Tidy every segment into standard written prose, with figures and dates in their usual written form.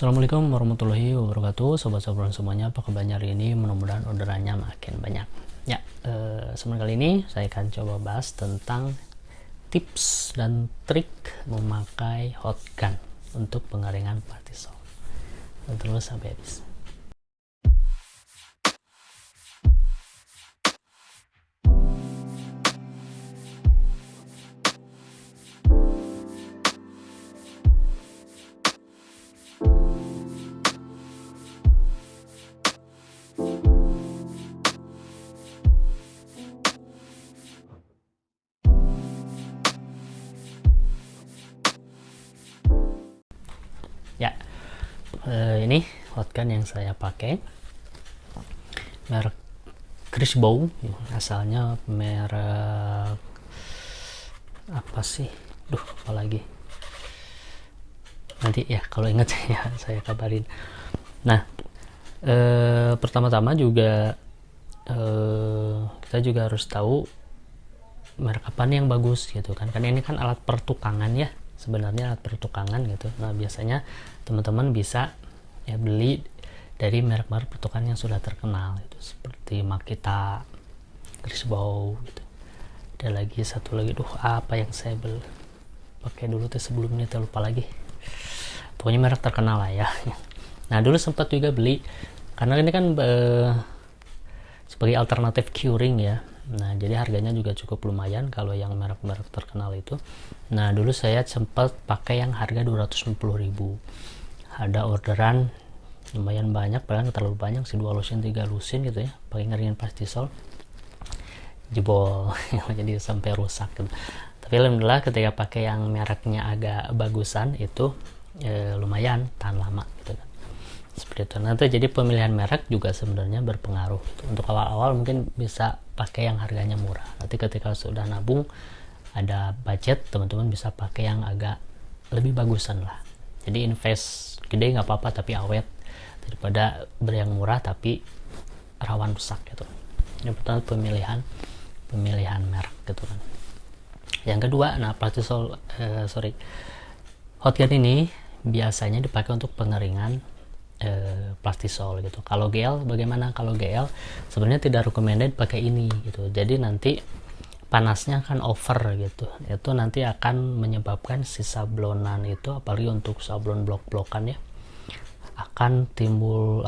Assalamualaikum warahmatullahi wabarakatuh, sobat-sobat semuanya, apa kabarnya hari ini? Mudah-mudahan orderannya makin banyak. Ya, sebelum kali ini saya akan coba bahas tentang tips dan trik memakai hot gun untuk pengeringan partisol. Terus sampai habis. Ya, ini hot gun yang saya pakai, merek Crisbow, asalnya merek apa sih? Apalagi nanti ya kalau ingat ya saya kabarin. Nah, pertama-tama juga kita juga harus tahu merek apa nih yang bagus gitu kan, karena ini kan alat pertukangan ya, sebenarnya alat pertukangan gitu. Nah, biasanya teman-teman bisa ya beli dari merek-merek pertukangan yang sudah terkenal itu, seperti Makita, Crisbow gitu. Ada lagi satu lagi, apa yang saya beli pakai dulu tuh sebelumnya, lupa lagi, pokoknya merek terkenal lah ya. Nah, dulu sempat juga beli, karena ini kan sebagai alternatif curing ya. Nah, jadi harganya juga cukup lumayan kalau yang merek-merek terkenal itu. Nah, dulu saya sempat pakai yang harga 250.000. Ada orderan lumayan banyak, padahal nggak terlalu banyak sih, 2 lusin 3 lusin gitu ya, pakai ngeringin partisol, jebol jadi sampai rusak gitu. Tapi alhamdulillah ketika pakai yang mereknya agak bagusan itu lumayan tahan lama gitu kan, seperti itu. Nanti jadi pemilihan merek juga sebenarnya berpengaruh gitu. Untuk awal-awal mungkin bisa pakai yang harganya murah, nanti ketika sudah nabung ada budget, teman-teman bisa pakai yang agak lebih bagusan lah. Jadi invest gede nggak apa-apa tapi awet, daripada beli yang murah tapi rawan rusak gitu. Yang pertama pemilihan merek gitu kan. Yang kedua, nah hot gun ini biasanya dipakai untuk pengeringan partisol gitu. Kalau GL bagaimana? Kalau GL sebenarnya tidak recommended pakai ini gitu. Jadi nanti panasnya akan over gitu. Itu nanti akan menyebabkan si sablonan itu, apalagi untuk sablon blok-blokan ya, akan timbul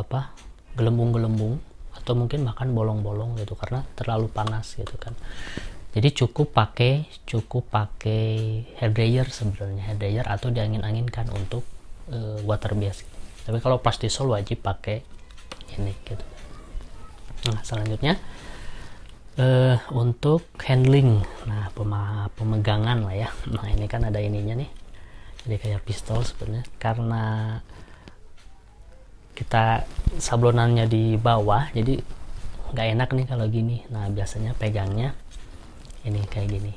gelembung-gelembung atau mungkin bahkan bolong-bolong gitu karena terlalu panas gitu kan. Jadi cukup pakai hair dryer sebenarnya, hair dryer atau diangin-anginkan untuk water base. Tapi kalau partisol wajib pakai ini gitu. Nah, selanjutnya untuk handling, nah pemegangan lah ya. Nah, ini kan ada ininya nih, jadi kayak pistol sebenarnya, karena kita sablonannya di bawah jadi nggak enak nih kalau gini. Nah, biasanya pegangnya ini kayak gini,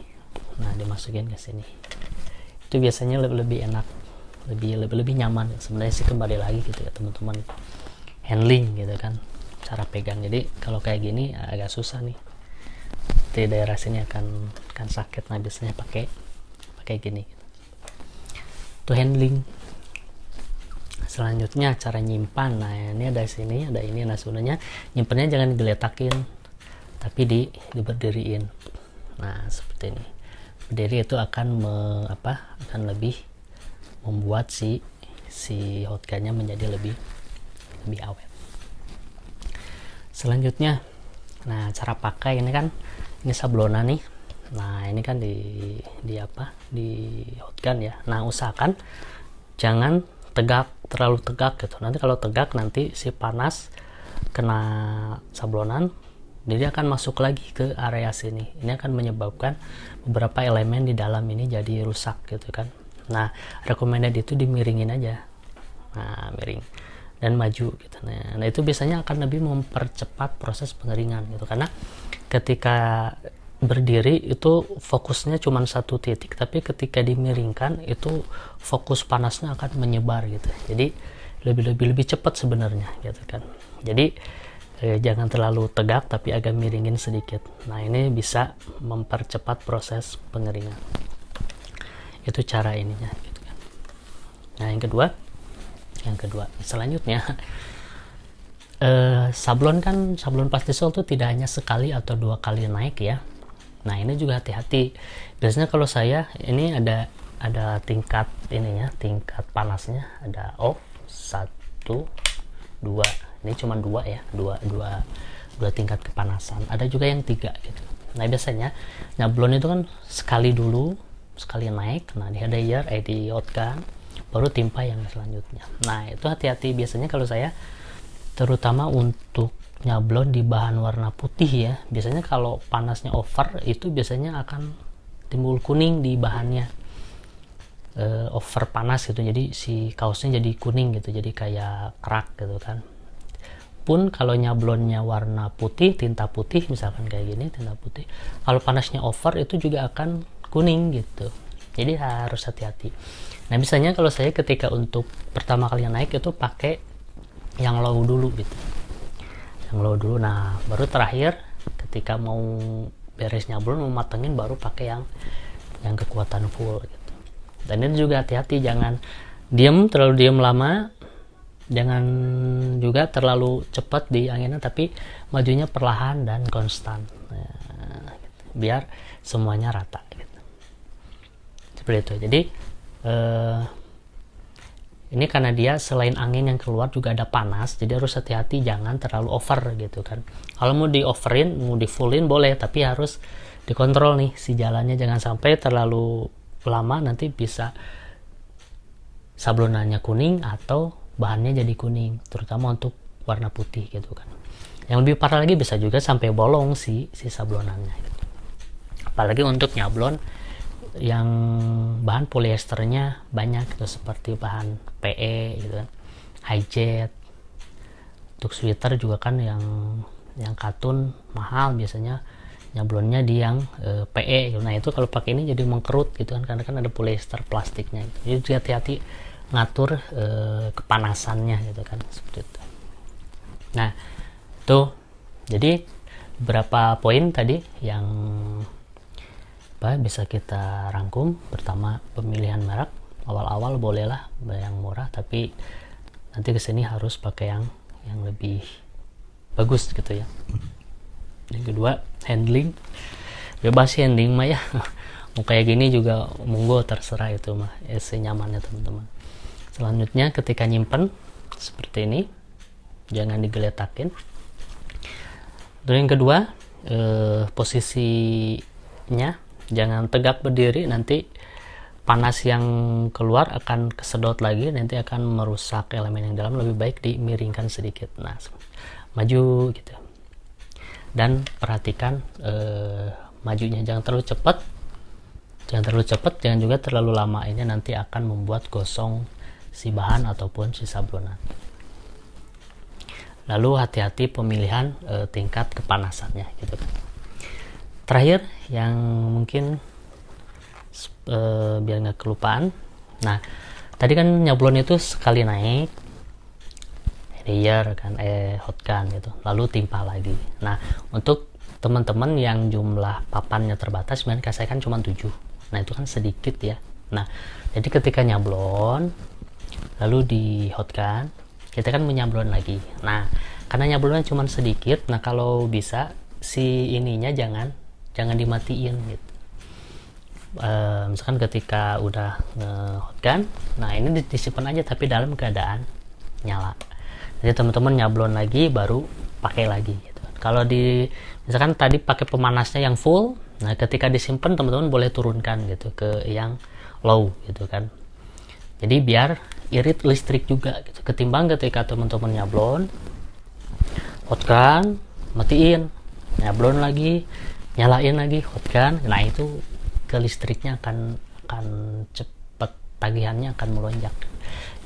nah dimasukin ke sini, itu biasanya lebih enak, lebih nyaman sebenarnya sih. Kembali lagi gitu ya teman-teman, handling gitu kan, cara pegang. Jadi kalau kayak gini agak susah nih, di daerah sini akan sakit. Nah, biasanya pakai gini gitu. Itu handling. Selanjutnya cara nyimpan. Nah, ini ada sini, ada ini. Nah, sebenarnya nyimpannya jangan digeletakin tapi diberdiriin. Nah, seperti ini. Berdiri itu akan lebih membuat si hot gunnya menjadi lebih awet. Selanjutnya, nah cara pakai ini kan, ini sablonan nih. Nah, ini kan di hot gun ya. Nah, usahakan jangan terlalu tegak gitu. Nanti kalau tegak nanti si panas kena sablonan, jadi akan masuk lagi ke area sini. Ini akan menyebabkan beberapa elemen di dalam ini jadi rusak gitu kan. Nah, recommended itu dimiringin aja. Nah, miring dan maju gitu. Nah, itu biasanya akan lebih mempercepat proses pengeringan gitu, karena ketika berdiri itu fokusnya cuma satu titik, tapi ketika dimiringkan itu fokus panasnya akan menyebar gitu. Jadi lebih cepat sebenarnya gitu kan. Jadi jangan terlalu tegak tapi agak miringin sedikit. Nah, ini bisa mempercepat proses pengeringan. Itu cara ininya gitu kan. Nah, yang kedua, yang kedua. Selanjutnya sablon plastik sol itu tidak hanya sekali atau 2 kali naik ya. Nah ini juga hati-hati. Biasanya kalau saya ini ada tingkat ininya, tingkat panasnya, ada off 1, 2. Ini cuma 2 ya, dua tingkat kepanasan. Ada juga yang 3 gitu. Nah biasanya nyablon itu kan sekali dulu, sekali naik, nah di hair dryer, di hot gun, baru timpa yang selanjutnya. Nah itu hati-hati biasanya kalau saya, terutama untuk nyablon di bahan warna putih ya. Biasanya kalau panasnya over itu biasanya akan timbul kuning di bahannya, over panas gitu, jadi si kaosnya jadi kuning gitu, jadi kayak kerak gitu kan. Pun kalau nyablonnya warna putih, tinta putih misalkan kayak gini, tinta putih, kalau panasnya over itu juga akan kuning gitu, jadi harus hati-hati. Nah misalnya kalau saya ketika untuk pertama kali naik itu pakai yang low dulu gitu, yang low dulu. Nah baru terakhir ketika mau beres nyablon, mau matengin, baru pakai yang kekuatan full gitu. Dan ini juga hati-hati, jangan terlalu diam lama, jangan juga terlalu cepat di anginnya, tapi majunya perlahan dan konstan, nah, gitu. Biar semuanya rata gitu. Seperti itu. Jadi ini karena dia selain angin yang keluar juga ada panas, jadi harus hati-hati, jangan terlalu over gitu kan. Kalau mau di overin, mau di fullin boleh, tapi harus dikontrol nih si jalannya, jangan sampai terlalu lama nanti bisa sablonannya kuning atau bahannya jadi kuning, terutama untuk warna putih gitu kan. Yang lebih parah lagi bisa juga sampai bolong si sablonannya gitu. Apalagi untuk nyablon yang bahan polyesternya banyak gitu, seperti bahan PE gitu kan, Hi-Jet. Untuk sweater juga kan yang katun mahal biasanya nyablonnya di yang PE gitu. Nah itu kalau pakai ini jadi mengkerut gitu kan, karena kan ada polyester plastiknya gitu. Jadi hati-hati ngatur kepanasannya gitu kan, seperti itu. Nah tuh, jadi beberapa poin tadi yang bisa kita rangkum. Pertama, pemilihan merek awal-awal bolehlah yang murah, tapi nanti kesini harus pakai yang lebih bagus gitu ya. Yang kedua, handling, bebas handling mah ya. Mau kayak gini juga monggo, terserah itu mah, senyamannya teman-teman. Selanjutnya ketika nyimpen seperti ini, jangan digeletakin. Terus yang kedua, posisinya jangan tegak berdiri, nanti panas yang keluar akan kesedot lagi, nanti akan merusak elemen yang dalam. Lebih baik dimiringkan sedikit, nah maju gitu. Dan perhatikan majunya, jangan terlalu cepat, jangan juga terlalu lama. Ini nanti akan membuat gosong si bahan ataupun si sablonan. Lalu hati-hati pemilihan tingkat kepanasannya gitu kan. Terakhir yang mungkin biar nggak kelupaan, nah tadi kan nyablon itu sekali naik dryer kan, hot gun gitu, lalu timpa lagi. Nah untuk teman-teman yang jumlah papannya terbatas, sebenarnya saya kan cuma 7, nah itu kan sedikit ya. Nah jadi ketika nyablon lalu di hot gun, kita kan menyablon lagi. Nah karena nyablonnya cuma sedikit, nah kalau bisa si ininya jangan dimatiin gitu. Misalkan ketika udah hot gun, nah ini disimpan aja tapi dalam keadaan nyala. Jadi teman-teman nyablon lagi baru pakai lagi gitu. Kalau misalkan tadi pakai pemanasnya yang full, nah ketika disimpan teman-teman boleh turunkan gitu ke yang low gitu kan. Jadi biar irit listrik juga gitu. Ketimbang ketika teman-teman nyablon hot gun, matiin, nyablon lagi, nyalain lagi hot gun, nah itu ke listriknya akan cepat, tagihannya akan melonjak.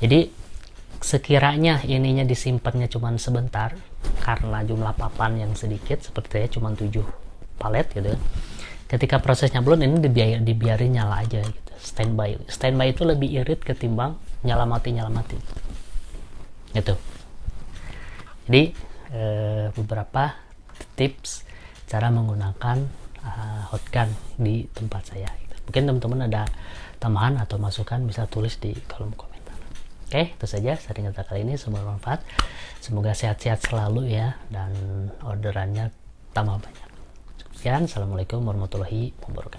Jadi sekiranya ininya disimpannya cuma sebentar karena jumlah papan yang sedikit, seperti cuma 7 palet gitu, ketika proses nyablon ini dibiarin nyala aja gitu, standby itu lebih irit ketimbang nyala mati gitu. Jadi beberapa tips cara menggunakan hot gun di tempat saya gitu. Mungkin teman-teman ada tambahan atau masukan bisa tulis di kolom komentar. Oke, itu saja sharing kita kali ini, semoga bermanfaat. Semoga sehat-sehat selalu ya, dan orderannya tambah banyak. Sekian, assalamualaikum warahmatullahi wabarakatuh.